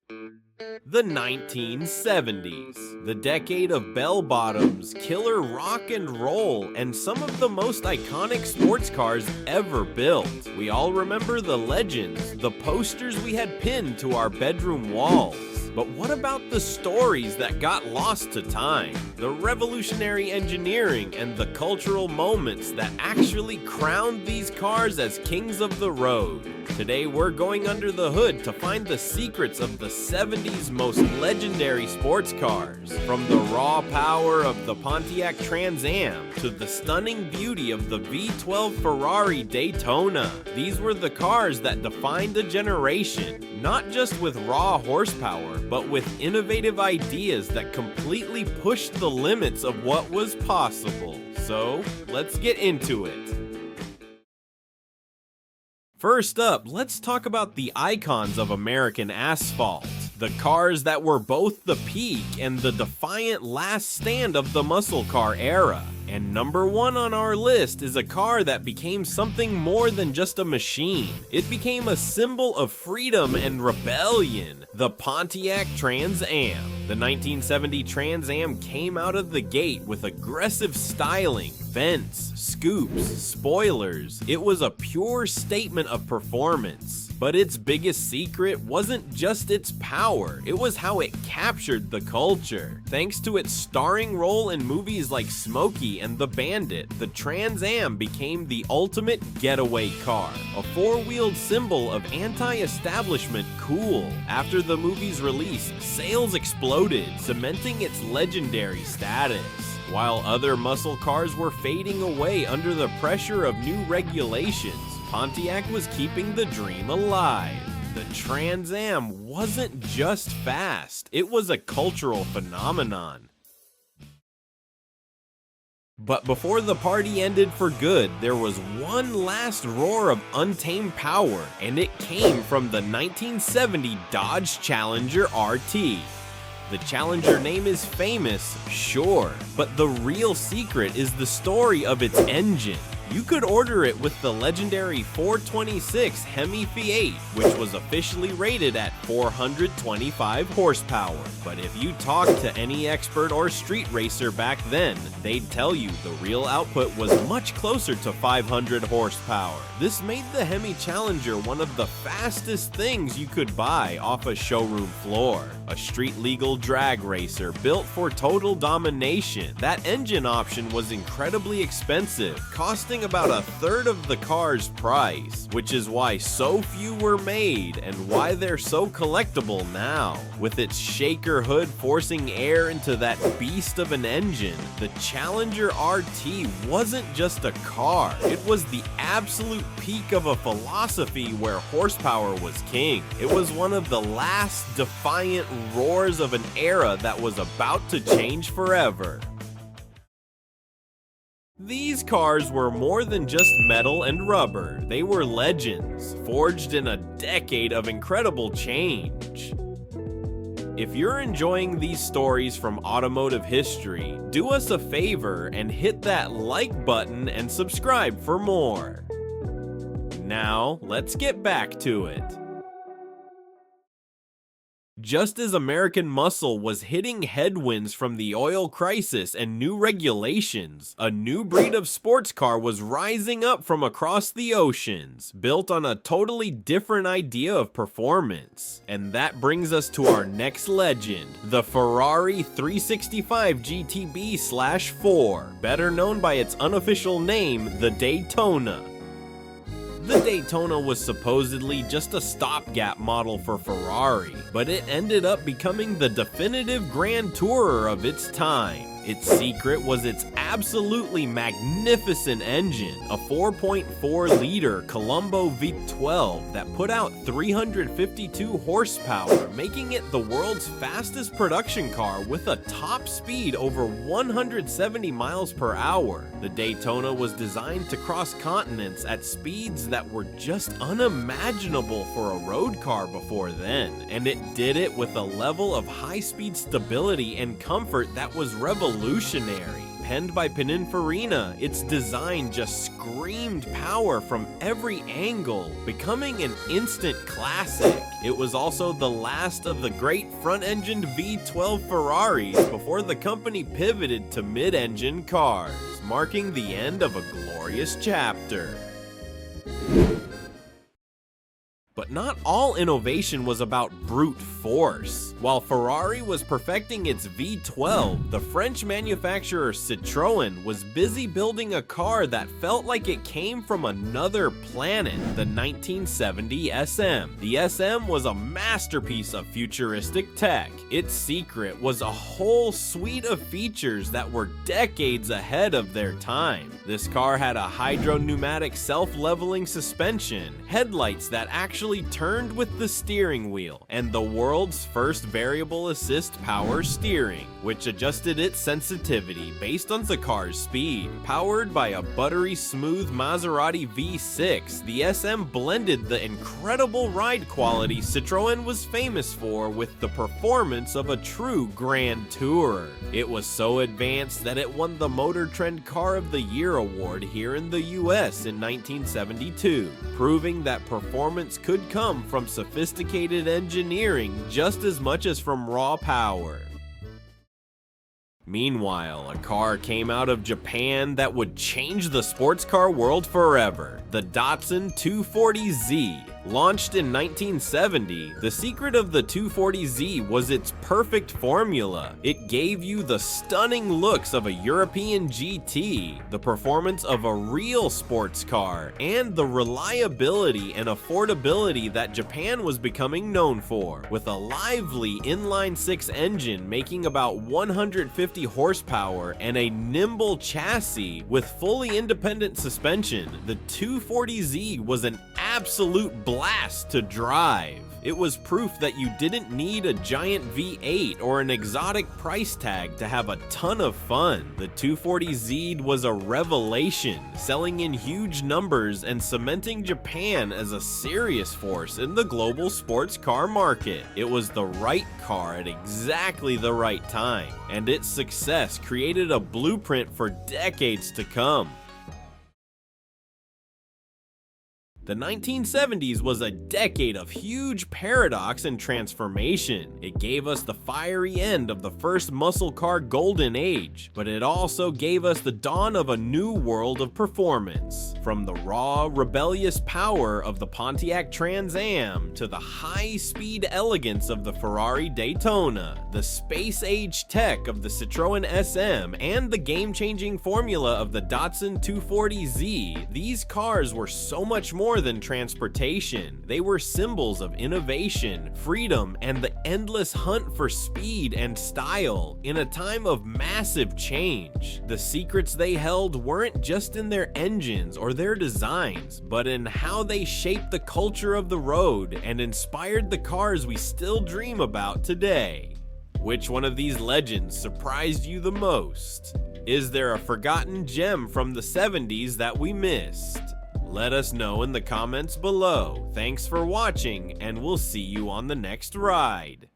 The 1970s, the decade of bell-bottoms, killer rock and roll, and some of the most iconic sports cars ever built. We all remember the legends, the posters we had pinned to our bedroom walls. But what about the stories that got lost to time? The revolutionary engineering and the cultural moments that actually crowned these cars as kings of the road. Today we're going under the hood to find the secrets of the 70s most legendary sports cars. From the raw power of the Pontiac Trans Am to the stunning beauty of the V12 Ferrari Daytona. These were the cars that defined a generation, not just with raw horsepower, but with innovative ideas that completely pushed the limits of what was possible. So, let's get into it. First up, let's talk about the icons of American asphalt. The cars that were both the peak and the defiant last stand of the muscle car era. And number one on our list is a car that became something more than just a machine. It became a symbol of freedom and rebellion, the Pontiac Trans Am. The 1970 Trans Am came out of the gate with aggressive styling, vents, scoops, spoilers. It was a pure statement of performance. But its biggest secret wasn't just its power, it was how it captured the culture. Thanks to its starring role in movies like Smokey and the Bandit, the Trans Am became the ultimate getaway car, a four-wheeled symbol of anti-establishment cool. After the movie's release, sales exploded, cementing its legendary status. While other muscle cars were fading away under the pressure of new regulations, Pontiac was keeping the dream alive. The Trans Am wasn't just fast, it was a cultural phenomenon. But before the party ended for good, there was one last roar of untamed power, and it came from the 1970 Dodge Challenger RT. The Challenger name is famous, sure, but the real secret is the story of its engine. You could order it with the legendary 426 Hemi V8, which was officially rated at 425 horsepower. But if you talk to any expert or street racer back then, they'd tell you the real output was much closer to 500 horsepower. This made the Hemi Challenger one of the fastest things you could buy off a showroom floor. A street-legal drag racer built for total domination. That engine option was incredibly expensive, costing about a third of the car's price, which is why so few were made and why they're so collectible now. With its shaker hood forcing air into that beast of an engine, the Challenger RT wasn't just a car, it was the absolute peak of a philosophy where horsepower was king. It was one of the last defiant roars of an era that was about to change forever. These cars were more than just metal and rubber. They were legends, forged in a decade of incredible change. If you're enjoying these stories from automotive history, do us a favor and hit that like button and subscribe for more. Now, let's get back to it. Just as American muscle was hitting headwinds from the oil crisis and new regulations, a new breed of sports car was rising up from across the oceans, built on a totally different idea of performance. And that brings us to our next legend, the Ferrari 365 GTB/4, better known by its unofficial name, the Daytona. The Daytona was supposedly just a stopgap model for Ferrari, but it ended up becoming the definitive grand tourer of its time. Its secret was its absolutely magnificent engine, a 4.4-liter Colombo V12 that put out 352 horsepower, making it the world's fastest production car with a top speed over 170 miles per hour. The Daytona was designed to cross continents at speeds that were just unimaginable for a road car before then, and it did it with a level of high-speed stability and comfort that was revolutionary. Penned by Pininfarina, its design just screamed power from every angle, becoming an instant classic. It was also the last of the great front-engined V12 Ferraris before the company pivoted to mid-engine cars, marking the end of a glorious chapter. But not all innovation was about brute force. While Ferrari was perfecting its V12, the French manufacturer Citroën was busy building a car that felt like it came from another planet, the 1970 SM. The SM was a masterpiece of futuristic tech. Its secret was a whole suite of features that were decades ahead of their time. This car had a hydro-pneumatic self-leveling suspension, headlights that actually turned with the steering wheel, and the world's first variable assist power steering, which adjusted its sensitivity based on the car's speed. Powered by a buttery smooth Maserati V6, the SM blended the incredible ride quality Citroën was famous for with the performance of a true Grand Tourer. It was so advanced that it won the Motor Trend Car of the Year award here in the US in 1972, proving that performance could come from sophisticated engineering just as much as from raw power. Meanwhile, a car came out of Japan that would change the sports car world forever. The Datsun 240Z. Launched in 1970, the secret of the 240Z was its perfect formula. It gave you the stunning looks of a European GT, the performance of a real sports car, and the reliability and affordability that Japan was becoming known for. With a lively inline-six engine making about 150 horsepower and a nimble chassis with fully independent suspension, the 240Z was an absolute blast to drive. It was proof that you didn't need a giant V8 or an exotic price tag to have a ton of fun. The 240Z was a revelation, selling in huge numbers and cementing Japan as a serious force in the global sports car market. It was the right car at exactly the right time, and its success created a blueprint for decades to come. The 1970s was a decade of huge paradox and transformation. It gave us the fiery end of the first muscle car golden age, but it also gave us the dawn of a new world of performance. From the raw, rebellious power of the Pontiac Trans Am to the high-speed elegance of the Ferrari Daytona, the space-age tech of the Citroën SM, and the game-changing formula of the Datsun 240Z, these cars were so much more than transportation. They were symbols of innovation, freedom, and the endless hunt for speed and style in a time of massive change. The secrets they held weren't just in their engines or their designs, but in how they shaped the culture of the road and inspired the cars we still dream about today. Which one of these legends surprised you the most? Is there a forgotten gem from the 70s that we missed? Let us know in the comments below. Thanks for watching, and we'll see you on the next ride.